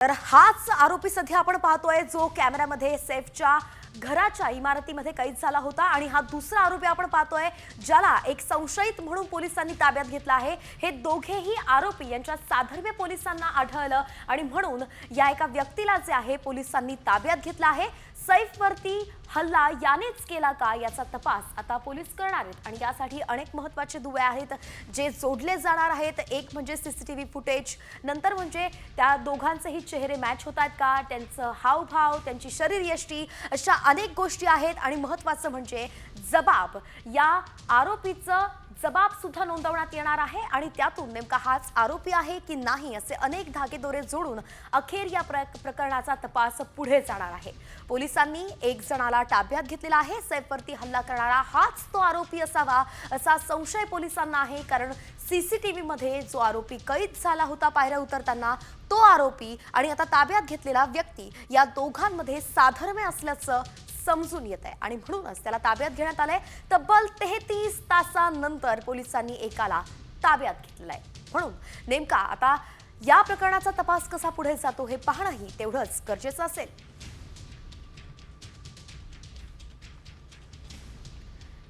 तर हाच आरोपी सध्या आपण पाहतोय जो कॅमेऱ्यामध्ये सैफच्या घराच्या इमारतीमध्ये कैद झाला होता आणि हा दुसरा आरोपी आपण पाहतोय ज्याला एक संशयित म्हणून पोलिसांनी ताब्यात घेतला आहे। हे दोघेही आरोपी यांच्या साधर्म्य पोलिसांना आढळलं आणि म्हणून या एका व्यक्तीला जे आहे पोलिसांनी ताब्यात घेतला आहे। सैफवरती हल्ला यानेच केला का याचा तपास आता पोलीस करणार आहेत आणि यासाठी अनेक महत्त्वाचे दुवे आहेत जे जोडले जाणार आहेत। एक म्हणजे सीसीटीव्ही फुटेज, नंतर म्हणजे त्या दोघांचेही चेहरे मॅच होतात का, त्यांचं हावभाव, त्यांची शरीरयष्टी, अशा अनेक गोष्टी आहेत आणि महत्त्वाचं म्हणजे जबाब, या आरोपीचं जबाब सुद्धा नोंदवण्यात येणार आहे आणि त्यातून नेमका हाच आरोपी आहे की नाही असे अनेक धागेदोरे जोडून अखेर या प्रकरणाचा तपास पुढे जाणार आहे। पोलिसांनी एक जणाला ताब्यात घेतलेला आहे। सैफवरती हल्ला करणारा हाच तो आरोपी असावा असा संशय पोलिसांना आहे, कारण सीसीटीव्ही मध्ये जो आरोपी कैद झाला होता पायऱ्या उतरताना तो आरोपी आणि आता ताब्यात घेतलेला व्यक्ती या दोघांमध्ये साधर्म्य असल्याचं समजून येत आहे आणि म्हणूनच त्याला ताब्यात घेण्यात आलंय। तब्बल 33 तासांनंतर पोलिसांनी एकाला ताब्यात घेतलंय। म्हणून नेमका आता या प्रकरणाचा तपास कसा पुढे जातो हे पाहणंही तेवढंच गरजेचं असेल।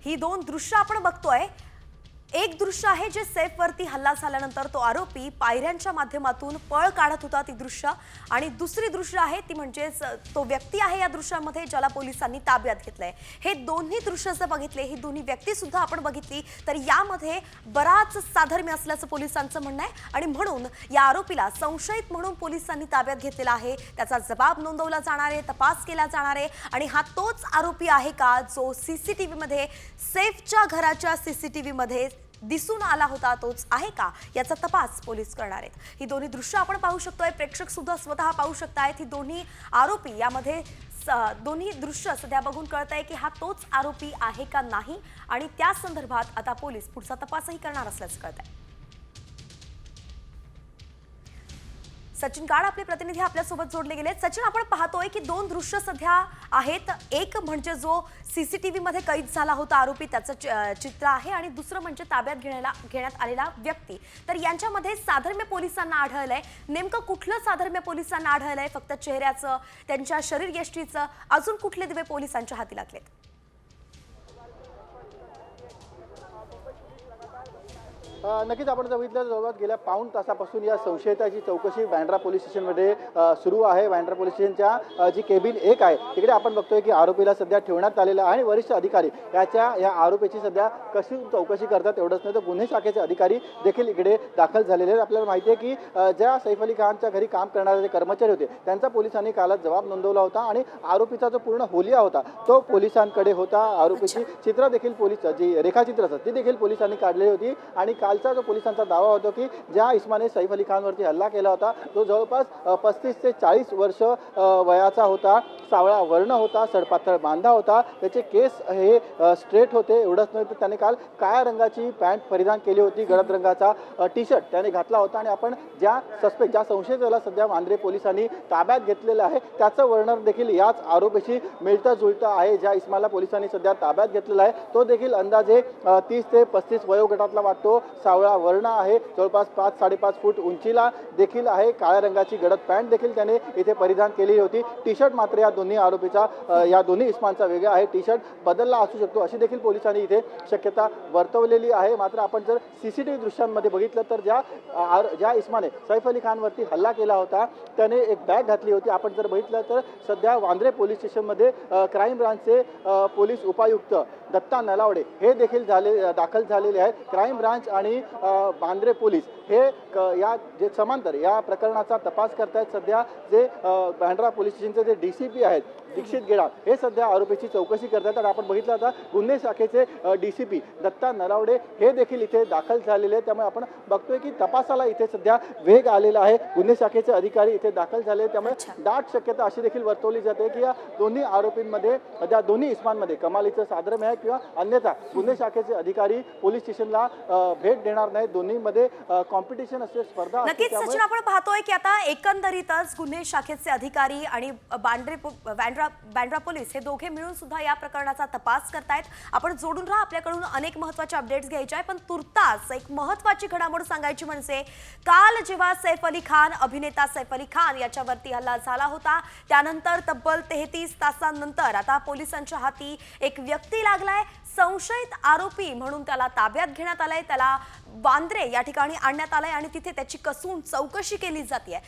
ही दोन दृश्य आपण बघतोय। एक दृश्य आहे जे सैफवरती हल्ला झाल्यानंतर तो आरोपी पायऱ्यांच्या माध्यमातून पळ काढत होता ती दृश्य, आणि दुसरी दृश्य आहे ती म्हणजे तो व्यक्ती आहे या दृश्यामध्ये ज्याला पोलिसांनी ताब्यात घेतलंय। हे दोन्ही दृश्य जर बघितले, ही दोन्ही व्यक्ती सुद्धा आपण बघितली तर यामध्ये बराच साधर्म्य असल्याचं पोलिसांचं म्हणणं आहे आणि म्हणून या आरोपीला संशयित म्हणून पोलिसांनी ताब्यात घेतलेला आहे। त्याचा जबाब नोंदवला जाणार आहे, तपास केला जाणार आहे आणि हा तोच आरोपी आहे का जो सीसीटीव्ही मध्ये सैफच्या घराच्या सीसीटीव्ही मध्ये दिसून आला होता, तोच आहे का याचा तपास पोलीस करणार आहेत। ही दोन्ही दृश्य आपण पाहू शकतोय, प्रेक्षक सुद्धा स्वतः पाहू शकतायत। ही दोन्ही आरोपी, यामध्ये दोन्ही दृश्य सध्या बघून कळतंय की हा तोच आरोपी आहे का नाही आणि त्या संदर्भात आता पोलीस पुढचा तपासही करणार असल्याचं कळतंय। सचिन काळ आपले प्रतिनिधी आपल्या सोबत जोडले गेले। सचिन, आपण पाहतोय की दोन दृश्य सध्या आहेत। एक म्हणजे जो सीसीटीव्ही मध्ये कैद झाला होता आरोपी त्याचं चित्र आहे आणि दुसरं म्हणजे ताब्यात घेण्यात आलेला व्यक्ती। तर यांच्यामध्ये साधर्म्य पोलिसांना आढळलंय। नेमकं कुठलं साधर्म्य पोलिसांना आढळलंय? फक्त चेहऱ्याचं, त्यांच्या शरीरयष्टीचं, अजून कुठले दिवे पोलिसांच्या हाती लागलेत? नक्कीच आपण बघितलं जवळपास गेल्या पाऊण तासापासून या संशयिताची चौकशी बँड्रा पोलीस स्टेशनमध्ये सुरू आहे। बँड्रा पोलीस स्टेशनच्या जी केबिन 1 आहे तिकडे आपण बघतोय की आरोपीला सध्या ठेवण्यात आलेला आहे आणि वरिष्ठ अधिकारी या आरोपीची सध्या कशी चौकशी करतात एवढंच नाही तर गुन्हे शाखेचे अधिकारी देखील इकडे दाखल झालेले आहेत। आपल्याला माहिती आहे की ज्या सैफ अली खानच्या घरी काम करणारे जे कर्मचारी होते त्यांचा पोलिसांनी कालच जबाब नोंदवला होता आणि आरोपीचा जो पूर्ण होलिया होता तो पोलिसांकडे होता। आरोपीची चित्र देखील पोलीस जी रेखाचित्र असतात ती देखील पोलिसांनी काढलेली होती आणि कालचा जो पोलिसांचा दावा होता की ज्या इस्माने सैफ अली खानवरती हल्ला केला होता तो जवळपास 35 ते 40 वर्ष वयाचा होता, सावळा वर्ण होता, सडपातळ बांधा होता, त्याचे केस हे स्ट्रेट होते। एवढंच नाही तर त्याने काल काळ्या रंगाची पॅन्ट परिधान केली होती, गडद रंगाचा टी शर्ट त्याने घातला होता आणि आपण ज्या संशयिताला सध्या वांद्रे पोलिसांनी ताब्यात घेतलेलं आहे त्याचं वर्णन देखील याच आरोपीशी मिळतं जुळतं आहे। ज्या इस्माला पोलिसांनी सध्या ताब्यात घेतलेला आहे तो देखील अंदाजे 30 ते 35 वयोगटातला वाटतो, सावळा वर्ण आहे, जवळपास 5-5.5 फूट उंचीला देखील आहे, काळ्या रंगाची गडद पॅन्ट देखील त्याने इथे परिधान केलेली होती। टी शर्ट मात्र या दोन्ही इस्मांचा वेगळा आहे, टी शर्ट बदलला असू शकतो अशी देखील पोलिसांनी इथे शक्यता वर्तवलेली आहे। मात्र आपण जर सीसीटीव्ही दृश्यांमध्ये बघितलं तर ज्या इस्माने सैफ अली खानवरती हल्ला केला होता त्याने एक बॅग घातली होती। आपण जर बघितलं तर सध्या वांद्रे पोलीस स्टेशनमध्ये क्राईम ब्रांचचे पोलीस उपायुक्त दत्ता नलावडे हे देखील दाखल झालेले आहेत। क्राईम ब्रांच आणि वांद्रे पोलीस हे या जे समांतर या प्रकरणाचा तपास करतायत। सध्या जे बँड्रा पोलीस स्टेशनचे जे DCP आहेत दीक्षित गेडाळ हे सध्या आरोपीची चौकशी करतात आणि आपण बघितलं आता गुन्हे शाखेचे DCP दत्ता नलावडे हे देखील इथे दाखल झालेले आहेत। त्यामुळे आपण बघतोय की तपासाला इथे सध्या वेग आलेला आहे। गुन्हे शाखेचे अधिकारी इथे दाखल झाले, त्यामुळे दाट शक्यता अशी देखील वर्तवली जाते की या दोन्ही आरोपींमध्ये, त्या दोन्ही इस्मांमध्ये कमालीचं साधर्म्य आहे किंवा अन्यथा गुन्हे शाखेचे अधिकारी पोलीस स्टेशनला भेट ब्रेक देणार नाही. दोन्हीमध्ये कॉम्पिटिशन असते, स्पर्धा असते. नक्कीच सचिन, आपण पाहतोय की आता एकंदरीतच गुन्हे शाखेचे अधिकारी आणि बँड्रा पोलीस हे दोघे मिळून सुद्धा या प्रकरणाचा तपास करतायत. आपण जोडून राहा, आपल्याकडून अनेक महत्त्वाचे अपडेट्स घ्यायचे आहे. पण तुर्तास एक महत्त्वाची घडामोड सांगायची म्हणजे काल जेव्हा सैफ अली खान, अभिनेता सैफ अली खान याच्यावरती हल्ला झाला होता, त्यानंतर तब्बल 33 तासांनंतर आता पोलिसांच्या हाती एक व्यक्ती लागलाय. संशयित आरोपी म्हणून त्याला ताब्यात घेण्यात आलंय. त्याला वांद्रे या ठिकाणी आणण्यात आलंय आणि तिथे त्याची कसून चौकशी केली जाते.